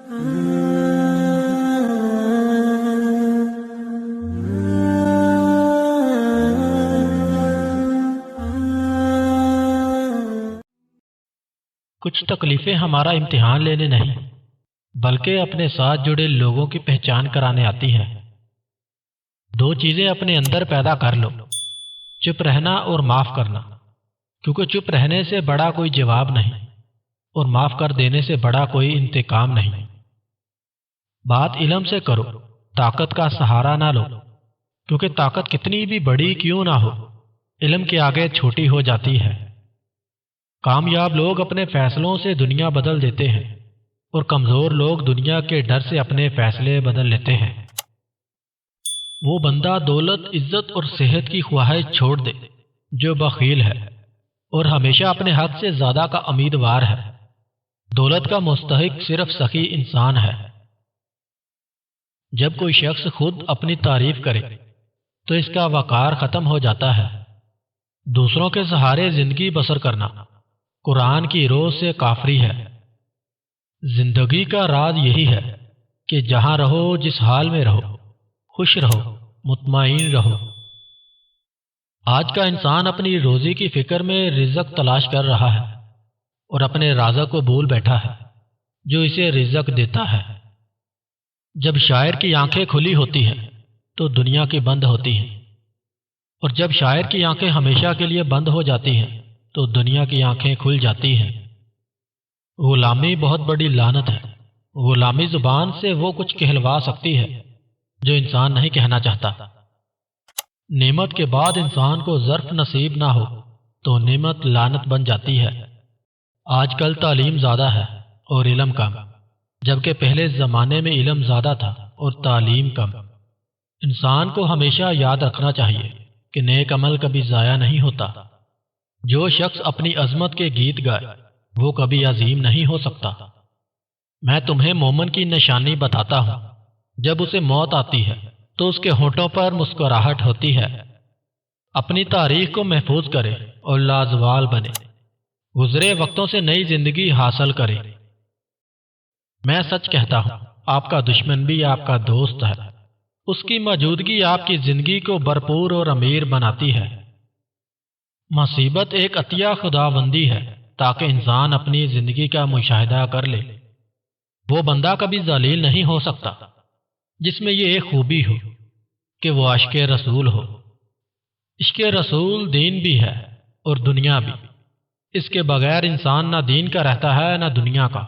کچھ تکلیفیں ہمارا امتحان لینے نہیں بلکہ اپنے ساتھ جڑے لوگوں کی پہچان کرانے آتی ہیں۔ دو چیزیں اپنے اندر پیدا کر لو، چپ رہنا اور معاف کرنا، کیونکہ چپ رہنے سے بڑا کوئی جواب نہیں اور معاف کر دینے سے بڑا کوئی انتقام نہیں۔ بات علم سے کرو، طاقت کا سہارا نہ لو، کیونکہ طاقت کتنی بھی بڑی کیوں نہ ہو، علم کے آگے چھوٹی ہو جاتی ہے۔ کامیاب لوگ اپنے فیصلوں سے دنیا بدل دیتے ہیں اور کمزور لوگ دنیا کے ڈر سے اپنے فیصلے بدل لیتے ہیں۔ وہ بندہ دولت، عزت اور صحت کی خواہش چھوڑ دے جو بخیل ہے اور ہمیشہ اپنے حق سے زیادہ کا امیدوار ہے۔ دولت کا مستحق صرف سخی انسان ہے۔ جب کوئی شخص خود اپنی تعریف کرے تو اس کا وقار ختم ہو جاتا ہے۔ دوسروں کے سہارے زندگی بسر کرنا قرآن کی روح سے کافری ہے۔ زندگی کا راز یہی ہے کہ جہاں رہو، جس حال میں رہو، خوش رہو، مطمئن رہو۔ آج کا انسان اپنی روزی کی فکر میں رزق تلاش کر رہا ہے اور اپنے رازق کو بھول بیٹھا ہے جو اسے رزق دیتا ہے۔ جب شاعر کی آنکھیں کھلی ہوتی ہیں تو دنیا کی بند ہوتی ہیں، اور جب شاعر کی آنکھیں ہمیشہ کے لیے بند ہو جاتی ہیں تو دنیا کی آنکھیں کھل جاتی ہیں۔ غلامی بہت بڑی لعنت ہے۔ غلامی زبان سے وہ کچھ کہلوا سکتی ہے جو انسان نہیں کہنا چاہتا۔ نعمت کے بعد انسان کو ظرف نصیب نہ ہو تو نعمت لعنت بن جاتی ہے۔ آج کل تعلیم زیادہ ہے اور علم کم، جبکہ پہلے زمانے میں علم زیادہ تھا اور تعلیم کم۔ انسان کو ہمیشہ یاد رکھنا چاہیے کہ نیک عمل کبھی ضائع نہیں ہوتا۔ جو شخص اپنی عظمت کے گیت گائے وہ کبھی عظیم نہیں ہو سکتا۔ میں تمہیں مومن کی نشانی بتاتا ہوں، جب اسے موت آتی ہے تو اس کے ہونٹوں پر مسکراہٹ ہوتی ہے۔ اپنی تاریخ کو محفوظ کرے اور لازوال بنے، گزرے وقتوں سے نئی زندگی حاصل کرے۔ میں سچ کہتا ہوں، آپ کا دشمن بھی آپ کا دوست ہے۔ اس کی موجودگی آپ کی زندگی کو بھرپور اور امیر بناتی ہے۔ مصیبت ایک عطیہ خداوندی ہے تاکہ انسان اپنی زندگی کا مشاہدہ کر لے۔ وہ بندہ کبھی ذلیل نہیں ہو سکتا جس میں یہ ایک خوبی ہو کہ وہ عشق رسول ہو۔ عشق رسول دین بھی ہے اور دنیا بھی۔ اس کے بغیر انسان نہ دین کا رہتا ہے نہ دنیا کا۔